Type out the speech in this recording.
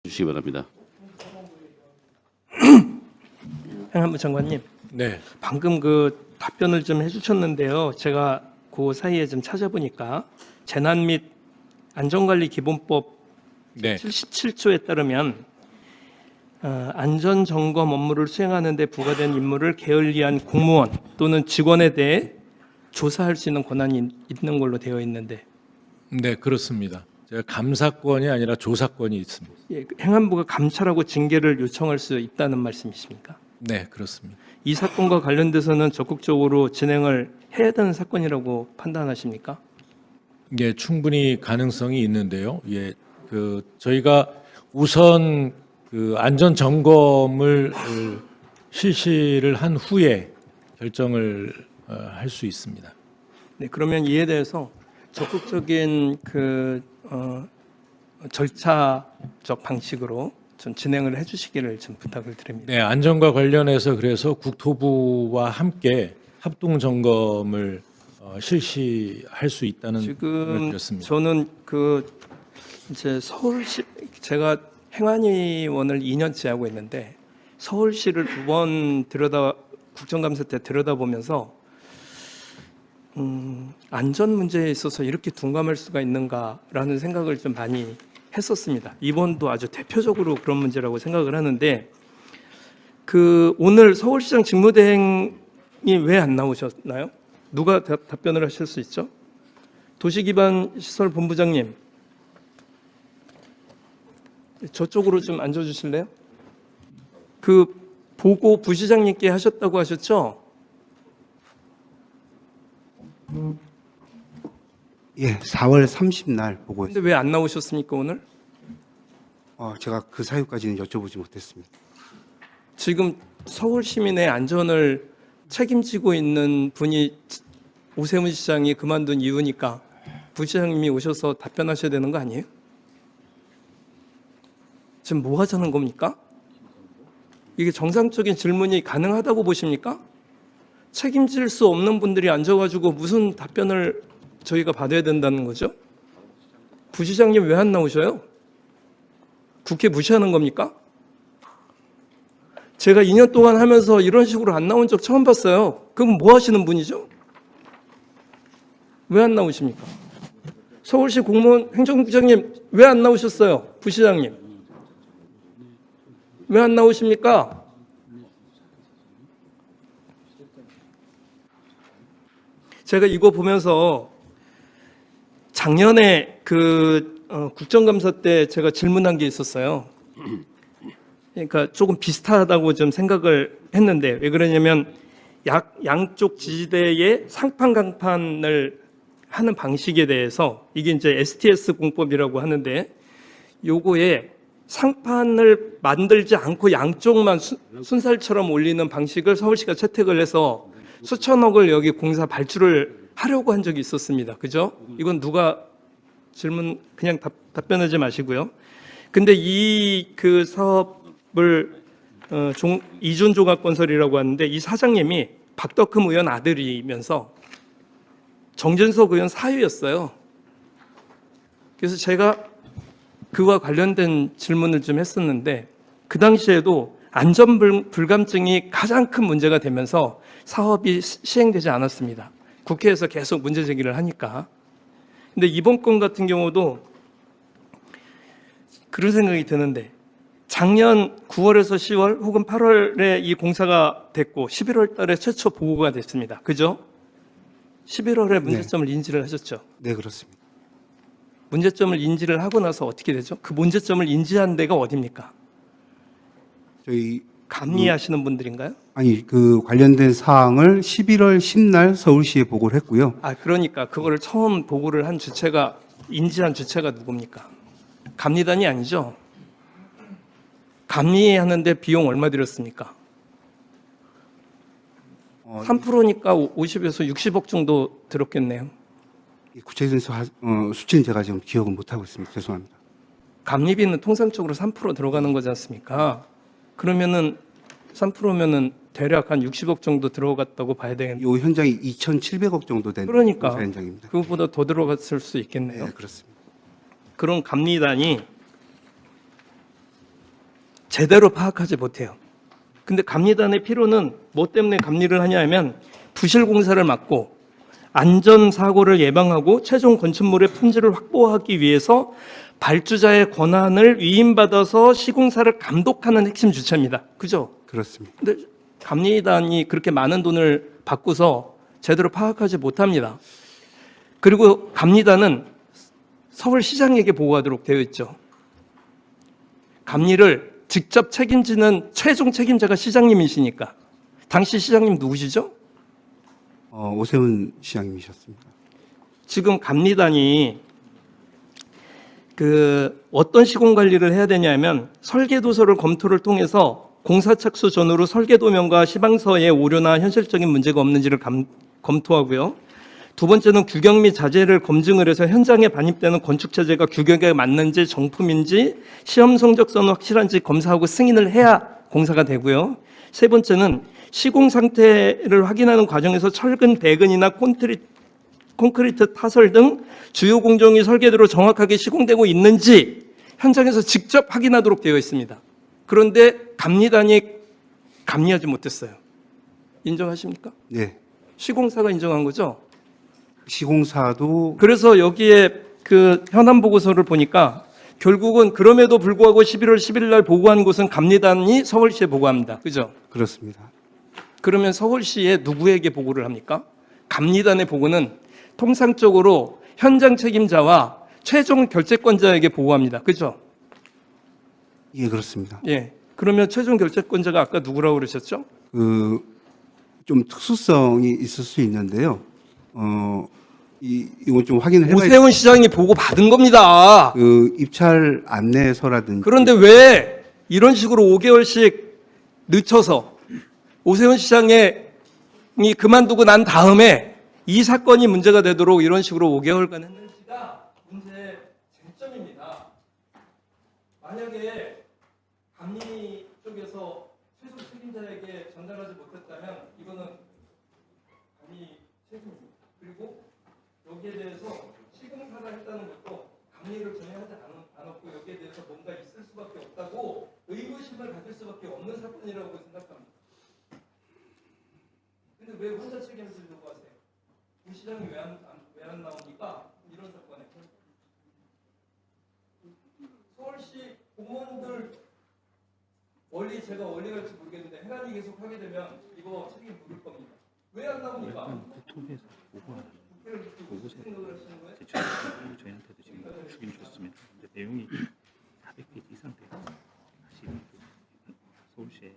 주시기 바랍니다. 행안부 장관님, 네. 방금 그 답변을 좀 해주셨는데요. 제가 그 사이에 좀 찾아보니까 재난 및 안전관리 기본법 네. 77조에 따르면 안전 점검 업무를 수행하는 데 부과된 임무를 게을리한 공무원 또는 직원에 대해 조사할 수 있는 권한이 있는 걸로 되어 있는데, 네, 그렇습니다. 제가 감사권이 아니라 조사권이 있습니다. 예, 행안부가 감찰하고 징계를 요청할 수 있다는 말씀이십니까? 네, 그렇습니다. 이 사건과 관련돼서는 적극적으로 진행을 해야 되는 사건이라고 판단하십니까? 예, 충분히 가능성이 있는데요. 예, 저희가 우선 안전 점검을 실시를 한 후에 결정을 할 수 있습니다. 네, 그러면 이에 대해서 적극적인 절차적 방식으로 좀 진행을 해주시기를 좀 부탁을 드립니다. 네, 안전과 관련해서 그래서 국토부와 함께 합동 점검을 실시할 수 있다는 말을 지금 드렸습니다. 저는 이제 서울시, 제가 행안위원을 2년째 하고 있는데 서울시를 2번 국정감사 때 들여다보면서 안전 문제에 있어서 이렇게 둔감할 수가 있는가라는 생각을 좀 많이 했었습니다. 이번도 아주 대표적으로 그런 문제라고 생각을 하는데, 오늘 서울시장 직무대행이 왜 안 나오셨나요? 누가 답변을 하실 수 있죠? 도시기반시설본부장님, 저쪽으로 좀 앉아주실래요? 보고 부시장님께 하셨다고 하셨죠? 예, 4월 30날 보고했습니다. 근데 왜 안 나오셨습니까 오늘? 제가 그 사유까지는 여쭤보지 못했습니다. 지금 서울 시민의 안전을 책임지고 있는 분이 오세훈 시장이 그만둔 이유니까 부시장님이 오셔서 답변하셔야 되는 거 아니에요? 지금 뭐 하자는 겁니까? 이게 정상적인 질문이 가능하다고 보십니까? 책임질 수 없는 분들이 앉아가지고 무슨 답변을 저희가 받아야 된다는 거죠? 부시장님 왜 안 나오셔요? 국회 무시하는 겁니까? 제가 2년 동안 하면서 이런 식으로 안 나온 적 처음 봤어요. 그럼 뭐 하시는 분이죠? 왜 안 나오십니까? 서울시 공무원 행정부장님 왜 안 나오셨어요? 부시장님 왜 안 나오십니까? 제가 이거 보면서 작년에 국정감사 때 제가 질문한 게 있었어요. 그러니까 조금 비슷하다고 좀 생각을 했는데, 왜 그러냐면 양쪽 지지대의 상판 강판을 하는 방식에 대해서, 이게 이제 STS 공법이라고 하는데, 요거에 상판을 만들지 않고 양쪽만 순살처럼 올리는 방식을 서울시가 채택을 해서 수천억을 여기 공사 발주를 하려고 한 적이 있었습니다. 그죠? 이건 누가 질문 그냥 답변하지 마시고요. 근데 그 사업을 이준종합건설이라고 하는데, 이 사장님이 박덕흠 의원 아들이면서 정진석 의원 사위였어요. 그래서 제가 그와 관련된 질문을 좀 했었는데, 그 당시에도 안전 불감증이 가장 큰 문제가 되면서 사업이 시행되지 않았습니다. 국회에서 계속 문제 제기를 하니까. 근데 이번 건 같은 경우도 그런 생각이 드는데, 작년 9월에서 10월 혹은 8월에 이 공사가 됐고 11월 달에 최초 보고가 됐습니다. 그죠? 11월에 문제점을 인지를 하셨죠? 네, 그렇습니다. 문제점을 인지를 하고 나서 어떻게 되죠? 그 문제점을 인지한 데가 어디입니까? 저희 감리하시는 분들인가요? 그 관련된 사항을 11월 10날 서울시에 보고를 했고요. 그러니까 그거를 처음 보고를 한 주체가, 인지한 주체가 누굽니까? 감리단이 아니죠? 감리하는데 비용 얼마 들였습니까? 3%니까 50에서 60억 정도 들었겠네요. 구체적인 수치는 제가 지금 기억은 못하고 있습니다. 죄송합니다. 감리비는 통상적으로 3% 들어가는 거지 않습니까? 그러면은 3%면은 대략 한 60억 정도 들어갔다고 봐야 되겠네요. 이 현장이 2,700억 정도 된 그러니까 공사 현장입니다. 그것보다 더 들어갔을 수 있겠네요. 네, 그렇습니다. 그런 감리단이 제대로 파악하지 못해요. 근데 감리단의 필요는 뭐 때문에 감리를 하냐면 부실 공사를 막고 안전 사고를 예방하고 최종 건축물의 품질을 확보하기 위해서 발주자의 권한을 위임받아서 시공사를 감독하는 핵심 주체입니다. 그죠? 그렇습니다. 근데 감리단이 그렇게 많은 돈을 받고서 제대로 파악하지 못합니다. 그리고 감리단은 서울시장에게 보고하도록 되어 있죠. 감리를 직접 책임지는 최종 책임자가 시장님이시니까. 당시 시장님 누구시죠? 오세훈 시장님이셨습니다. 지금 감리단이 어떤 시공 관리를 해야 되냐면 설계도서를 검토를 통해서 공사 착수 전후로 설계도면과 시방서의 오류나 현실적인 문제가 없는지를 검토하고요. 두 번째는 규격 및 자재를 검증을 해서 현장에 반입되는 건축 자재가 규격에 맞는지 정품인지 시험 성적서는 확실한지 검사하고 승인을 해야 공사가 되고요. 세 번째는 시공 상태를 확인하는 과정에서 철근, 배근이나 콘크리트 타설 등 주요 공정이 설계대로 정확하게 시공되고 있는지 현장에서 직접 확인하도록 되어 있습니다. 그런데 감리단이 감리하지 못했어요. 인정하십니까? 네. 시공사가 인정한 거죠? 시공사도 그래서 여기에 그 현안 보고서를 보니까 결국은 그럼에도 불구하고 11월 11일 날 보고한 곳은 감리단이 서울시에 보고합니다. 그죠? 그렇습니다. 그러면 서울시에 누구에게 보고를 합니까? 감리단의 보고는 통상적으로 현장 책임자와 최종 결재권자에게 보고합니다. 그죠? 예, 그렇습니다. 예. 그러면 최종 결재권자가 아까 누구라고 그러셨죠? 좀 특수성이 있을 수 있는데요. 이건 좀 확인을 해봐야 오세훈 시장이 보고 받은 겁니다. 입찰 안내서라든지 그런데 왜 이런 식으로 5개월씩 늦춰서 오세훈 시장이 그만두고 난 다음에 이 사건이 문제가 되도록 이런 식으로 5개월간 했는지가 문제의 쟁점입니다. 만약에 감리 쪽에서 최종 책임자에게 전달하지 못했다면 이거는 감리 책임입니다. 그리고 여기에 대해서 시공사가 했다는 것도 감리를 전혀 하지 않았고 여기에 대해서 뭔가 있을 수밖에 없다고 의구심을 가질 수밖에 없는 사건이라고 생각합니다. 근데 왜 혼자 책임을 지려고 하세요? 우 시장이 왜 안 나옵니까? 이런 사건에 서울시 공무원들 제가 원리 갈지 모르겠는데 해란이 계속 하게 되면 이거 책임 물을 겁니다. 왜 안 나옵니까? 국토부에서 보고서 생각을 하시는 거예요? 제출하고 저희한테도 지금 주긴 줬습니다. 근데 내용이 400페이지 이상 돼요. 사실 서울시에